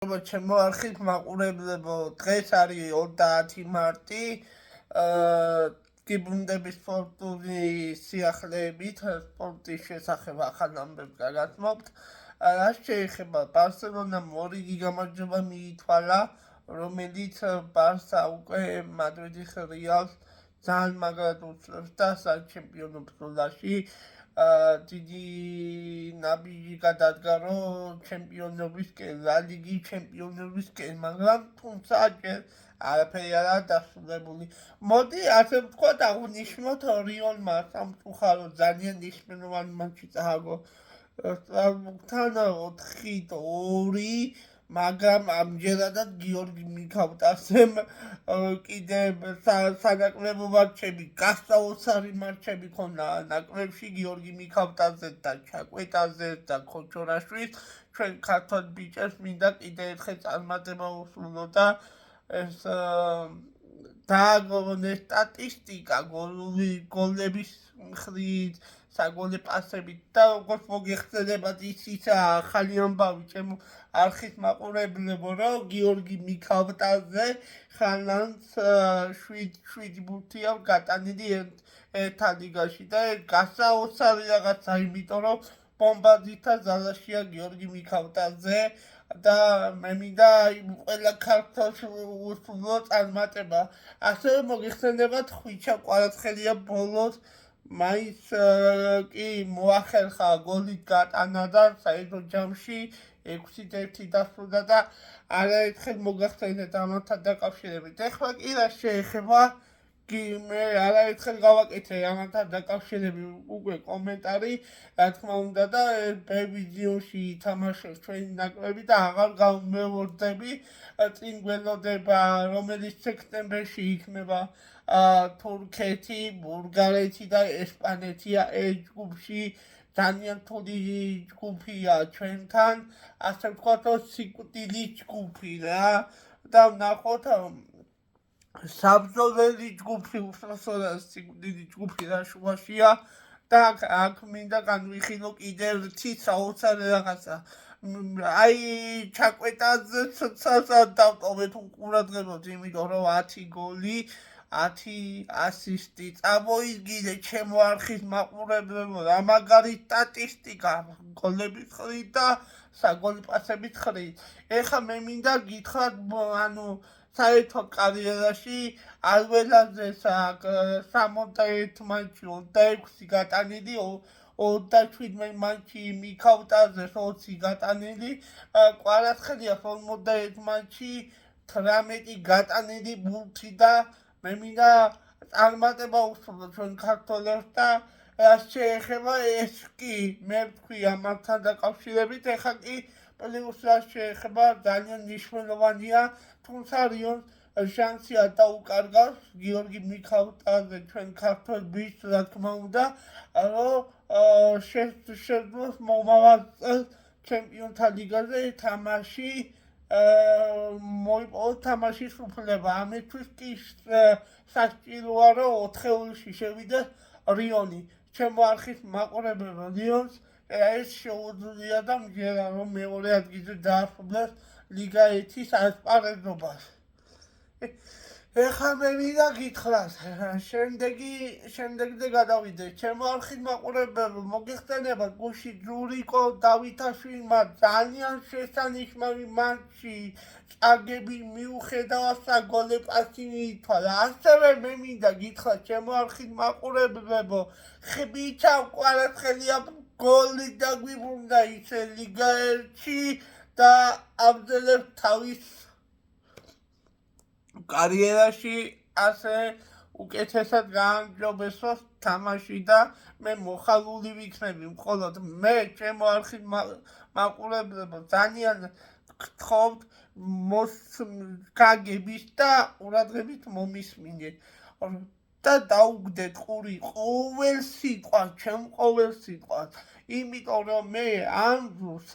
ჩემო არხით მაყურებლებო, დღეს არის 30 მარტი, გიბრუნდების სპორტული სიახლეებით სპორტის შესახებ ახალ ამბებს გაგაცნობთ. რაც შეეხება ბარსელონამ 2 გამარჯვება მიითვალა, რომელიც ბარსა უკვე მადრიდის რეალს ძალიან მაგრად უძლებს და საჩემპიონო ბრძოლაში დიდი ნაბიჯი გადადგა, რომ ჩემპიონობისკენ, ლა ლიგის ჩემპიონობისკენ, მაგრამ თუმცა ჯერ არაფერი არაა დასრულებული. მოდი ასე ვთქვათ, აღვნიშნოთ რიოლმა სამწუხაროდ ძალიან მნიშვნელოვანი მატჩი წააგო სტრასბურგთან 4-2, მაგრამ ამჯერადად გიორგი მიქავტასემ კიდევ სანაკრებო მატჩები, გასაოცარი მატჩები ქონდა ნაკრებში გიორგი მიქავტაძე და ჩაკვეტაძე და ქოჩორაშვილს. ჩვენ ქართველ ბიჭებს მინდა კიდევ ერთხელ წარმატება უსურვო და ეს დააგროვოს სტატისტიკა გოლების მხრით, საგოლე პასებით და როგორც მოგეხსენებათ ის ახალი ამბავი ჩემო არხის მაყურებლებო, რომ გიორგი მიქავტაძე ხანანს 7 ბურთია გატანილი ერთა ლიგაში და გასაოცარი რაღაცა, იმიტომ რომ ბომბარდითა ზალაშია გიორგი მიქავტაძე და მე მინდა ყველა ქართველს უსურვო წარმატება. ასევე მოგეხსენებათ ხვიჩა კვარაცხელია ბოლოს მაინც კი მოახერხა გოლით გატანა და საერთო ჯამში 6-1 დასრულდა და არაერთხელ მოგახსენეთ ამათთან დაკავშირებით. ეხლა კი რა შეეხება, მე არაერთხელ გავაკეთე ამათთან დაკავშირებით უკვე კომენტარი, რა თქმა უნდა და ბევიზიონში ითამაშებს ჩვენი ნაკრები და აღარ გამევორდები, წინ გველოდება, რომელიც სექტემბერში იქნება თურქეთი, ბულგარეთი და ესპანეთია ეს ჯგუფში. ძალიან რთული ჯგუფია ჩვენთან, ასე ვთქვათ, სიკვდილი ჯგუფი რა და ვნახოთ საბრძოლელი ჯგუფი, უბრალოდ სიკვდილი ჯგუფი რა შუაშია და აქ მინდა განვიხილო კიდევ ერთი საოცარი რაღაცა. აი ჩაკვეტაძეც დავტოვეთ უყურადღებოთ, იმიტომ რომ 10 გოლი 10 ასისტი წამოიდგინე ჩემო არხის მაყურებლებო, რა მაგარი სტატისტიკა გოლების მხრით და საგოლე პასების მხრით. ეხლა მე მინდა გითხრათ, საერთო კარიერაში არ ველაზეს აქ 61 მატჩი 26 გატანილი, 27 მატჩი მიქავტაძეს 20 გატანილი, კვარაცხელია 51 მატჩი 18 გატანილი ბურთი და მე მინდა წარმატება უსურვო ჩვენ ქართველებს და რაც შეეხება ეს კი მე ვთქვი ამათთან დაკავშირებით. ეხლა კი პლუს რაც შეეხება ძალიან მნიშვნელოვანია, თუმცა რიოს შანსი არ დაუკარგავს გიორგი მიქავტაძე ჩვენ ქართველ ბიჭს, რა თქმა უნდა, რომ შეძლოს მომავალ წელს ჩემპიონთა ლიგაზე თამაში მოიპოვოს თამაშის უფლება. ამისთვის კი სასჭიროა, რომ 4-ში შევიდეს რიონი. ჩემო არხის მაყურებლებო, რიონს ეს შეუძლია და მჯერა რომ მეორე ადგილზე დაასრულებს ლიგა 1-ის ასპარეზობას. ეხლა მე მინდა გითხრათ, შემდეგზე გადავიდეთ. ჩემო არხის მაყურებლებო, მოგეხსენებათ გუშინ ჯურიკო დავითაშვილმა ძალიან შესანიშნავი მატჩი წაგების მიუხედავად საგოლე პასი მიითვალა. ასევე მე მინდა გითხრათ, ჩემო არხის მაყურებლებო, ხვიჩა კვარაცხელია გოლი დაგვიბრუნდა ისე ლიგა 1-ში და აგრძელებს თავის კარიერაში ასე უკეთესად გაამჯობესოს თამაში და მე მოხალული ვიქნები. მხოლოდ მე ჩემო არხის მაყურებლებო ძალიან გთხოვთ გაგებით და ყურადღებით მომისმინეთ და დაუგდეთ ყური ყოველ სიტყვას, ჩემ ყოველ სიტყვას, იმიტომ რომ მე ამ ჯგუფს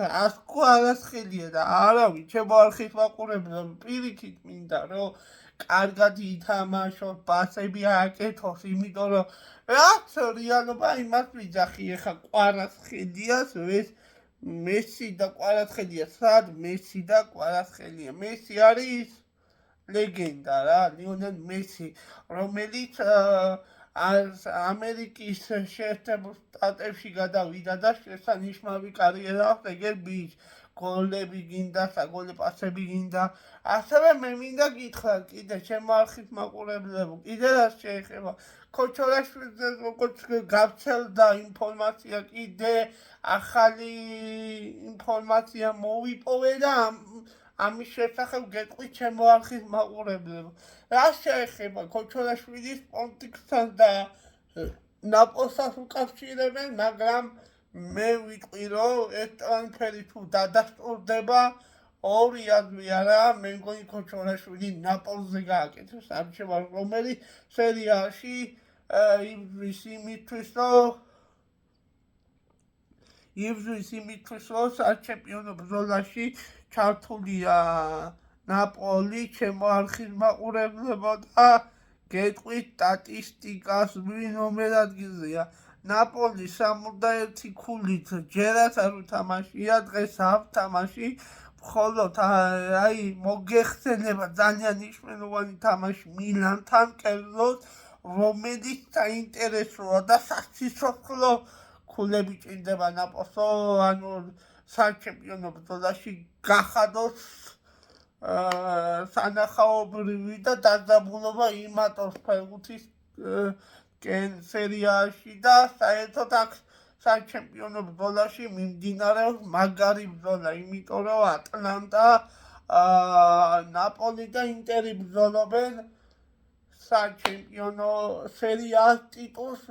კვარაცხელია და არავის ჩემო არხის მაყურებლებო პირიქით მინდა რომ კარგად ითამაშოს, პასები ააკეთოს, იმიტომ რომ რაც რეალობა იმას ვიძახი, ეხლა კვარაცხელიას მესი და კვარაცხელია სად? მესი და კვარაცხელია. მესი არის ლეგენდა რა, ლიონელ მესი, რომელიც ამერიკის შეერთებულ შტატებში გადავიდა და შესანიშნავი კარიერა აქვს ეგერ ბიჭს. გოლები გინდა, საგოლე პასები გინდა. ასევე მე მინდა გითხრათ კიდე ჩემო არხის მაყურებლებო, კიდე რა შეეხება ქოჩორაშვილზე როგორც გავრცელდა ინფორმაცია, კიდე ახალი ინფორმაცია მოვიპოვე და ამის შესახებ გეტყვით ჩემო არხის მაყურებლებო. რა შეეხება ქოჩორაშვილის პოლიტიკასთან და ნაპოლსას უკავშირებენ, მაგრამ მე ვიტყვი რომ ეს ტრანსფერი თუ დადასტურდება, ორი აზრი არა, მე მგონი ქოჩორაშვილი ნაპოლსზე გააკეთებს არჩევანს, რომელიც სერიაში იბრძვის იმისთვის, რომ საჩემპიონო ბრძოლაში ჩართულია ნაპოლი, ჩემო არხის მაყურებლებო და გეტყვით სტატისტიკას ნომერ ადგილზეა. ნაპოლი 61 ქულით ჯერაც არ უთამაშია, დღეს არ თამაში, მხოლოდ მოგეხსენება ძალიან მნიშვნელოვანი თამაში მილანთან კერძოდ, რომელიც საინტერესოა და სასიცოცხლო ქულები ჭირდება ნაპოლსო, ანუ საჩემპიონო ბრძოლაში გახადოს სანახაობრივი და დაძაბულობა იმატოს ფეხბურთის სერიაში და საერთოდ აქ საჩემპიონო ბრძოლაში მიმდინარეობს მაგარი ბრძოლა, იმიტომ რომ ატლანტა, ნაპოლი და ინტერი ბრძოლობენ საჩემპიონო სერიას ტიტულს,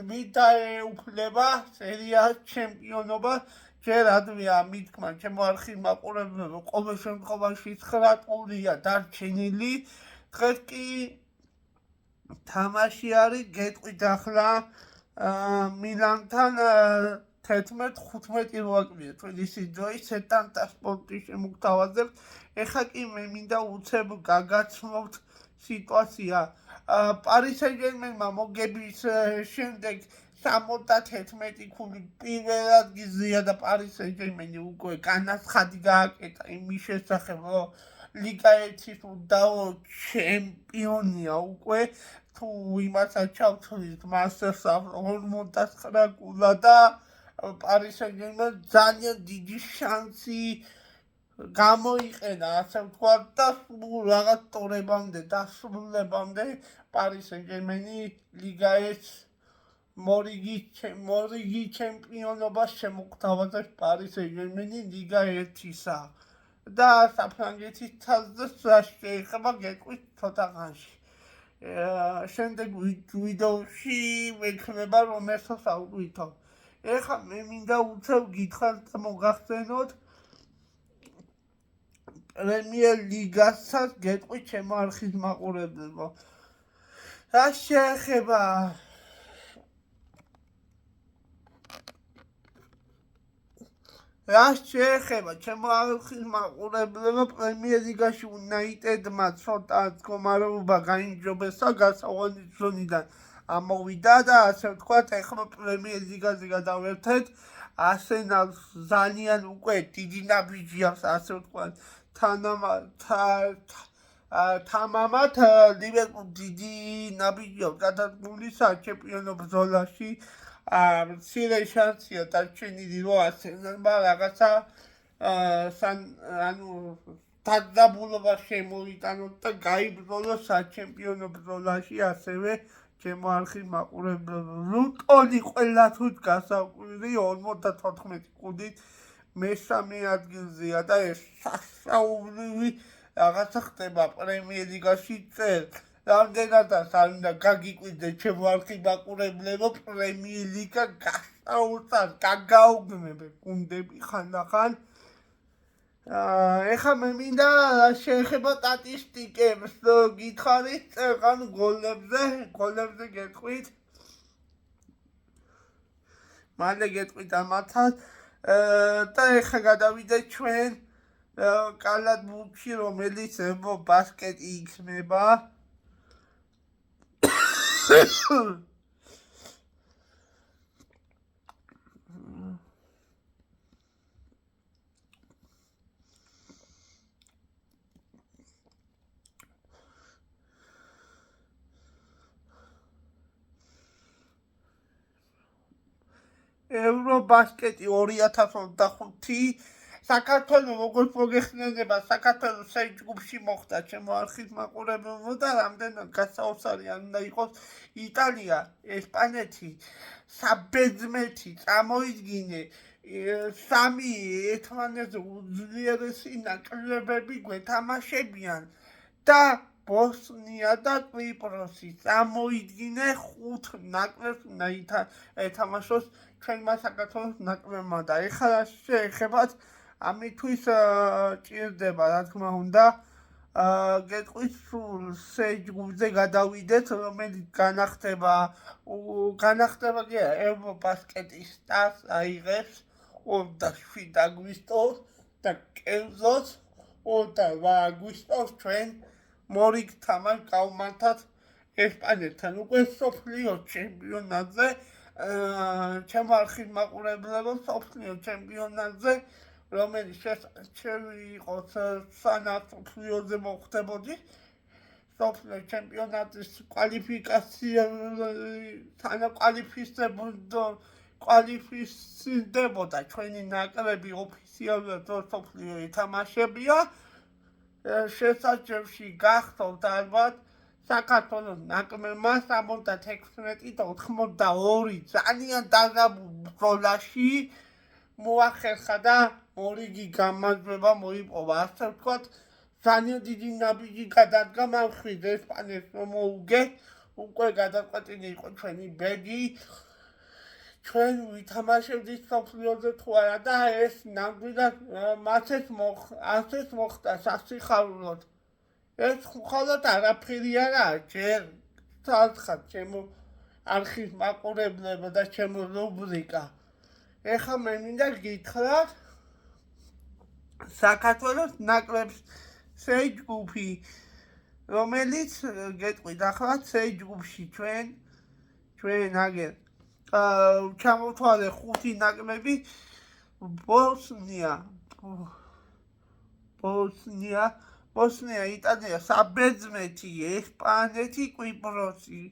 ვინ დაეუფლება სერიას ჩემპიონობა. ჯერ ადვეა მითქმა ჩემო არხის მაყურებლებო, ყოველ შემთხვევაში 9 ტურია დარჩენილი. დღეს კი თამაში არის, გეტყვით ახლა მილანთან 11-15 როაკვირა თბილისის დროით სეტანტა სპორტის შემოგთავაზებს. ეხლა კი მე მინდა უცებ გაგაცნობთ სიტუაცია. პარი სენ-ჟერმენმა მოგების შემდეგ 71 ქული პირველ ადგილზეა და პარი სენ-ჟერმენი უკვე განაცხადი გააკეთა იმის შესახებ, რომ ლიგა 1-ის უდავო ჩემპიონია უკვე, თუ იმასაც ჩავთვლით მასტერს 49 ქულა და პარი სენ-ჟერმენს ძალიან დიდი შანსი გამოიყენა, ასე ვთქვათ, და სულ რაღაც ტურებამდე დასრულებამდე პარი სენ-ჟერმენი ლიგა 1 მორიგი ჩემპიონობას შემოგთავაზებს პარი სენ-ჟერმენი ლიგა 1-ისა და საფრანგეთის თასზეც რა შეეხება გეტყვით ცოტა ხანში. შემდეგ ვიდეოში ვექნება რომელსაც ავტვირთო. ეხლა მე მინდა უცებ გითხრათ და მოგახსენოთ პრემიერ ლიგასაც გეტყვით ჩემო არხის მაყურებლებო. რა შეეხება ჩემო არხის მაყურებლებო, პრემიერ ლიგაში უნაიტედმა ცოტა მდგომარეობა გაიმჯობესა, გასავალი ზონიდან ამოვიდა და ასე ვთქვათ, ეხლა პრემიერ ლიგაზე გადავერთეთ. არსენალს ძალიან უკვე დიდი ნაბიჯი აქვს, ასე ვთქვათ, თამამად ლივერპულს დიდი ნაბიჯი აქვს გადადგმული საჩემპიონო ბრძოლაში. მცირე შანსია დარჩენილი, რომ არსენალმა რაღაცა დაძაბულობა შემოიტანოს და გაიბრძოლოს საჩემპიონო ბრძოლაში. ასევე ჩემო არხის მაყურებლებო, ლუტონი ყველათვით გასაკვირი 54 ქულით მესამე ადგილზეა და ეს სასაუბრივი რაღაცა ხდება პრემიერ ლიგაში წელს. რამდენადაც არ უნდა გაგიკვირდეთ ჩემო არხის მაყურებლებო, პრემიერ ლიგა გასაოცარ გაგაუგმებენ გუნდები ხანდახან. ეხლა მე მინდა შეეხება სტატისტიკებს გითხარით წელყან გოლებზე გეტყვით. მალე გეტყვით ამათაც და ეხლა გადავიდეთ ჩვენ კალათბურთში, რომელიც ბასკეტი იქნება. ევრობასკეტი 2025 საქართველოს როგორც მოგეხსენება საქართველოს ეს ჯგუფში მოხდა ჩემო არხის მაყურებელო და რამდენად გასაოცარი უნდა იყოს იტალია, ესპანეთი, საბერძნეთი წამოიდგინე სამი ერთმანეთზე უძლიერესი ნაკრებები გვეთამაშებიან და ბოსნია და კვიპროსი წამოიდგინე 5 ნაკრებს უნდა ეთამაშოს ჩვენმა საქართველოს ნაკრებმა და ეხლა შეეხებათ ამისთვის ჭირდება რა თქმა უნდა გეტყვის სულ ჯგუფზე გადავიდეთ რომელიც განახდება კი ევრობასკეტის სტარს აიღებს 27 აგვისტოს და კერძოდ 28 აგვისტოს ჩვენ მორიგ თამაშ გავმართათ ესპანეთთან უკვე სოფლიო ჩემპიონატზე ჩემო არხის მაყურებლებო სოფლიო ჩემპიონატზე რომელიც შეიყოს სანაცვლოზე მოხდებოდი სოფლიო ჩემპიონატის კვალიფიცირდებოდა ჩვენი ნაკრები ოფიციალურად სოფლიო ეთამაშებია შესაძლევში გახსოვთ ალბათ საქართველოს ნაკრებმა 76-82 ძალიან დაღაბულ ბრძოლაში მოახერხა და მორიგი გამარჯვება მოიპოვა ასე ვთქვათ ძალიან დიდი ნაბიჯი გადადგა მამხრივ ესპანეთს რომ მოუგე უკვე გადაყვეტილი იყო ჩვენი ბედი ჩვენ ვითამაშებდით სოფლიოზე თუ არა და ეს ნამდვილად მათაც მოხდა სასიხარულოდ ეს მხოლოდ არაფერი არაა ჯერ სათხად ჩემო არხის მაყურებლებო და ჩემო რუბრიკა ეხლა მე მინდა გითხრათ საქართველოს ნაკრებს ჯგუფი რომელიც გეტყვით ახლა ჯგუფში ჩვენ აგერ ჩამოვთვალე 5 ნაკრები ბოსნია, იტალია, საბერძნეთი, ესპანეთი, კვიპროსი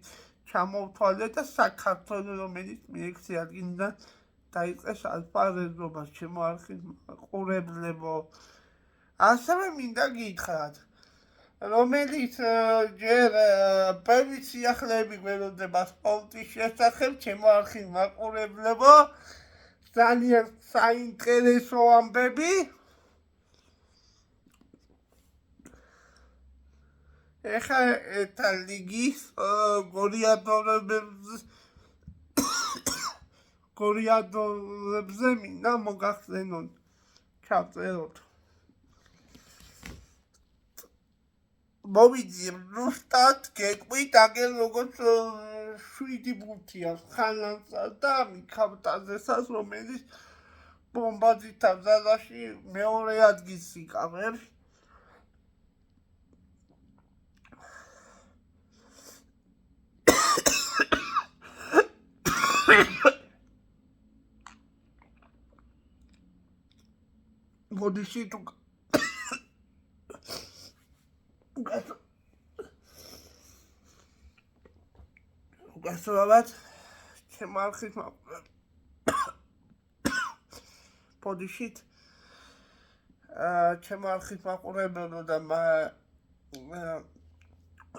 ჩამოვთვალე და საქართველოს რომელიც მე-6 ადგილიდან დაიწყეს ასპარეზობა ჩემო არხის მაყურებლებო ასევე მინდა გითხრათ რომელიც ჯერ ბევრი სიახლეები გველოდება სპორტის შესახებ ჩემო არხის მაყურებლებო ძალიან საინტერესო ამბები ეხლა ერთა ლიგის გორიადორებზე მინდა მოგახსენოთ ჩავწეროთ მოვიძიე ზუსტად გეტყვით აგერ როგორც 7 ბურთია ხანანსა და მიქავტაზესაც რომელიც ბომბაზითა ზაზაში მეორე ადგილს იკავებს მოდიში თუ გასულავად ჩემო არხის მოდიშით ჩემო არხის მაყურებელო და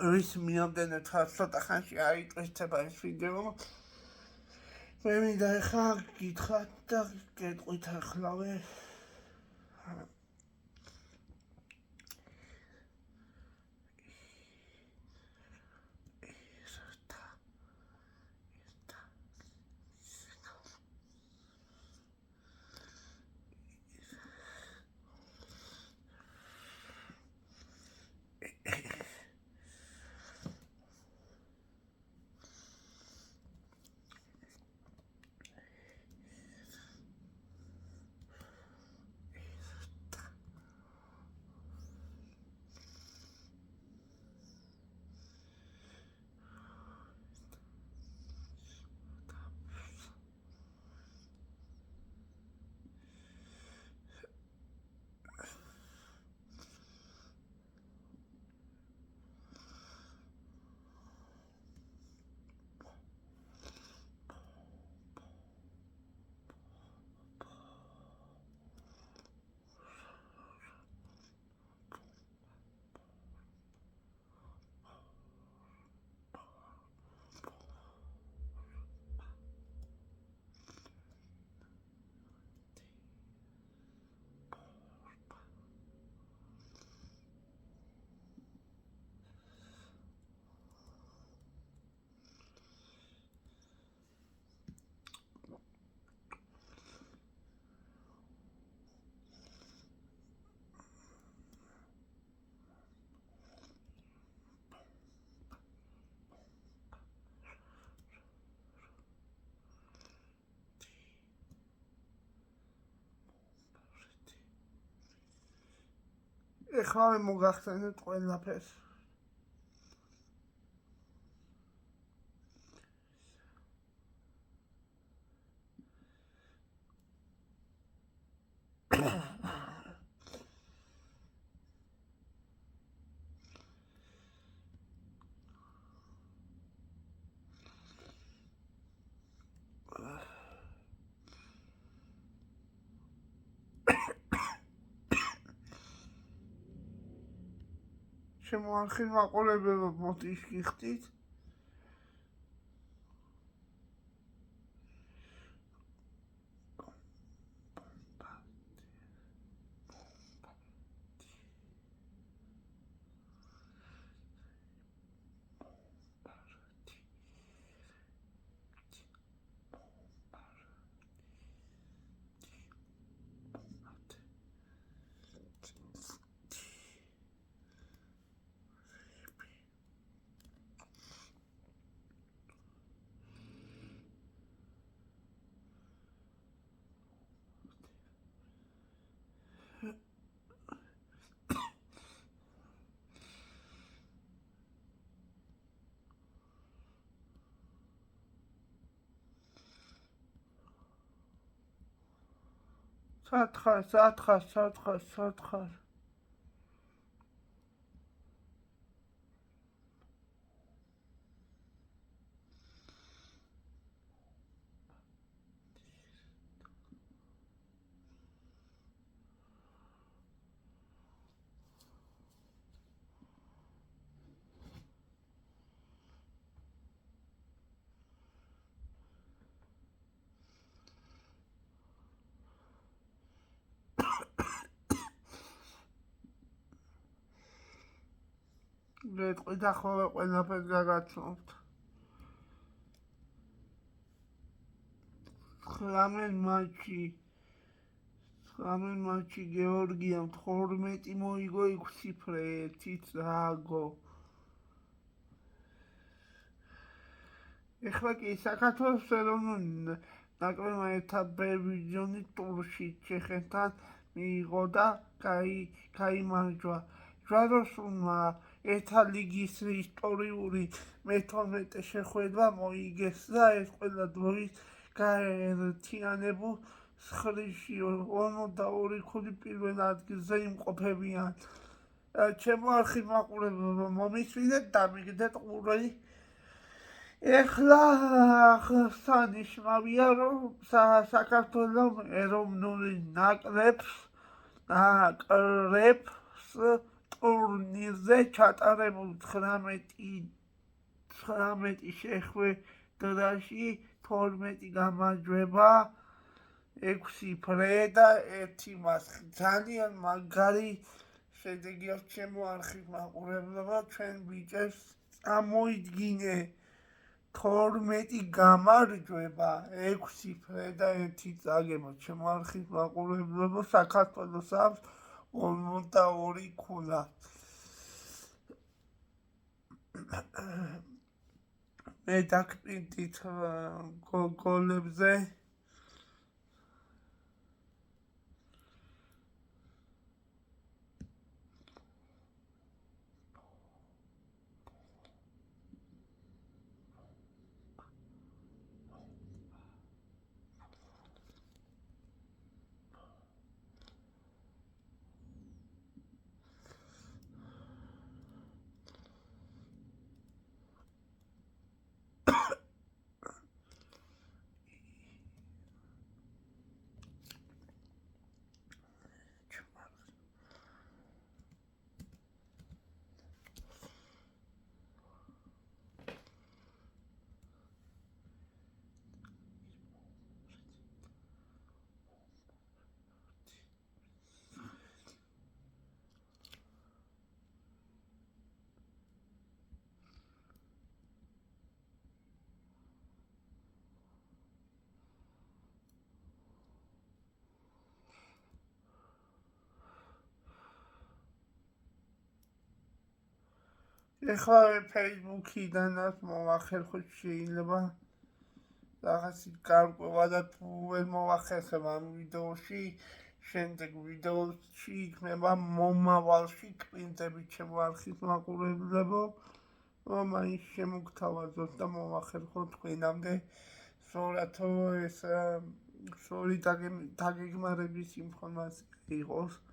რის მიამდენე ცოტა ხანში აიტვირთება ეს ვიდეო მე მინდა ეხლა გითხრათ და გეტყვით ახლავე ეხლა მოგახსენეთ ყველაფერს. შემოახილ მაყურებელო, მოდი გიხდით. სათხარ. გეტყვით ახლა ყველაფერს გაგაცნობთ. 19 მატჩი გეორგიამ 12 მოიგო, 6 ფრე, 1 წააგო. ეხლა კი საქართველოს ეროვნული ნაკრებმა ეთაპებიჯონის ტურში ჩეხეთთან მიიღო და გაიმარჯვა. ჯვაროსნულმა ერთა ლიგის ისტორიული მე-12 შეხვედრა მოიგეს და ეს ყველა დროის გაერთიანებულ ცხრილში 52 ქულის პირველ ადგილზე იმყოფებიან. ჩემო არხი მაყურებელო, მომისმინეთ და მიგდეთ ყურები. ეხლა აღსანიშნავია, რომ საქართველოს ეროვნული ნაკრებს ტურნირზე ჩატარებულ 19 შეხვედრაში 12 გამარჯვება, 6 ფრე და 1 მასხი. ძალიან მაგარი შედეგია, ჩემო არხი მაყურებელო, ჩვენ ბიჭებს წამოიდგინე 12 გამარჯვება, 6 ფრე და 1 წაგება. ჩემო არხის მაყურებელო, საქართველოს აქვს 52 ქულა. მე დაგპინდით გოლებზე. ეხლა Facebook-იდანაც მოვახერხოთ, შეიძლება რაღაცით გარკვევა და თუ ვერ მოვახერხებ ამ ვიდეოში, შემდეგ ვიდეოში იქნება მომავალში კვინტები ჩემო არხის მაყურებლებო, მაინც შემოგთავაზოთ და მოვახერხოთ თქვენამდე სურათო ეს სორი დაგეგმარების ინფორმაცია იყოს.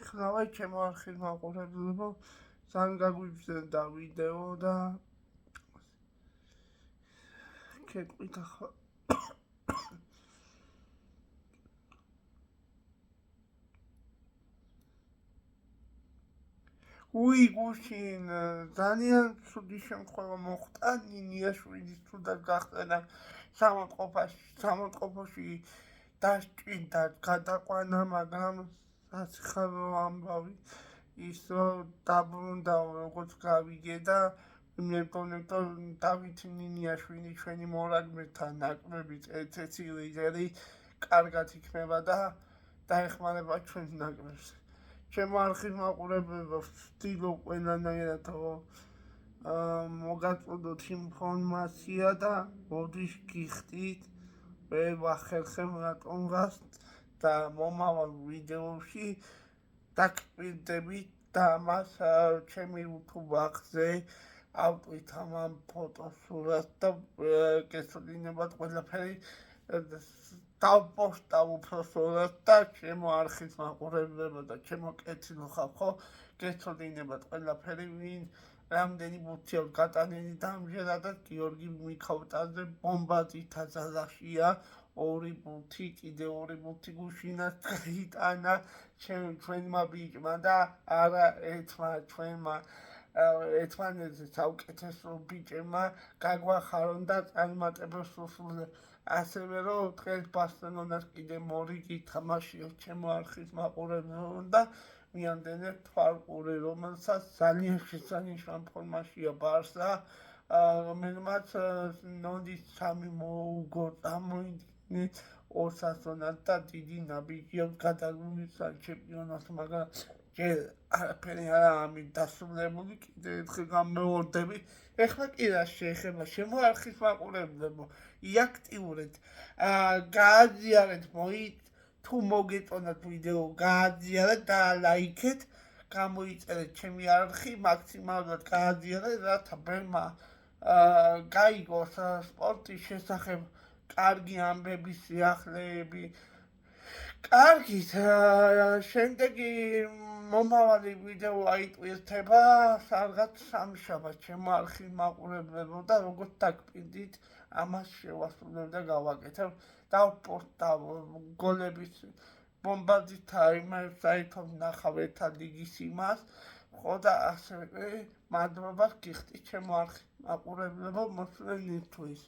ხლავай ჩემო არხის მაყურებლებო, ძალიან გაგვიბზენდა ვიდეო და გეტყვით ახლა გუშინ ძალიან ცუდი შემთხვევა მოხდა ნინიაშვილის ცუდად გახსნა სამოწყოფოში დასჭირდა გადაყვანა, მაგრამ საციხარო ამბავი ის დაბრუნდა როგორც გავიგე და მეგონებ დავით ნინიაშვილი ჩვენი მორაგბეთა ნაკრების ერთ-ერთი ლიდერი კარგად იქნება და დაეხმარება ჩვენ ნაკრებს. ჩემო არხის მაყურებლებო, ვცდილობ ყველანაირად მოგაწოდოთ ინფორმაცია და მოდის გიხდით, ვერ ვახერხებ რატომღაც და მომავალ ვიდეოში დაგკვირდებით და მას ჩემი YouTube არხზე ავტვით ამ ფოტოსურათს და გესწრინებათ ყველაფერი დავპოსტავ უბრალოდ და ჩემო არხის მაყურებლებო და ჩემო კეთილო ხალხო, გესწრინებათ ყველაფერი, ვინ რამდენი ბურთია გატანილი და ამჟამადაც გიორგი მიქაუტაძე ბომბაზით აზალაშია, 2 ბურთი, კიდე 2 ბურთი გუშინაც გაიტანა ჩვენმა ბიჭმა და არა ჩვენმა ერთმანეთზე საუკეთესო ბიჭებმა გაგვახარონ და წარმატებებს უსურვებენ. ასევე რომ დღეს ბარსელონას კიდე მორიგი თამაშია ჩემო არხის მაყურებლებო და მიამდენებ თვალყური, რომელსაც ძალიან შესანიშნავ ფორმაშია ბარსა, რომელმაც ნოდის 3 მოუგო წამოიდგინეს 2 სეზონად და დიდი ნაბიჯია გადაგვიმისცა ჩემპიონატს, მაგრამ ჯერ არაფერი არა ამით დასრულებული, კიდე ერთხელ გამეორდები. ეხლა კი რა შეეხება ჩემო არხის მაყურებლებო, იაქტიურეთ, გააზიარეთ, თუ მოგეწონათ ვიდეო, გააზიარეთ და ლაიქეთ, გამოიწერეთ ჩემი არხი, მაქსიმალურად გააზიარეთ, რათა ბევრმა გაიგოს სპორტის შესახებ კარგი ამბები, სიახლეები. კარგით, შემდეგი მომავალი ვიდეო აიტვირთება სადღაც სამშაბათს ჩემო არხის მაყურებლებო და როგორც დაგკვირდით, ამას შევასრულებ და გავაკეთებ. დავპოსტავ გოლების ბომბაზითა იმას საერთოდ ნახავ ერთად იგის იმას, ხო და ასევე მადლობას გიხდით ჩემო არხის მაყურებლებო მოსვლენისთვის.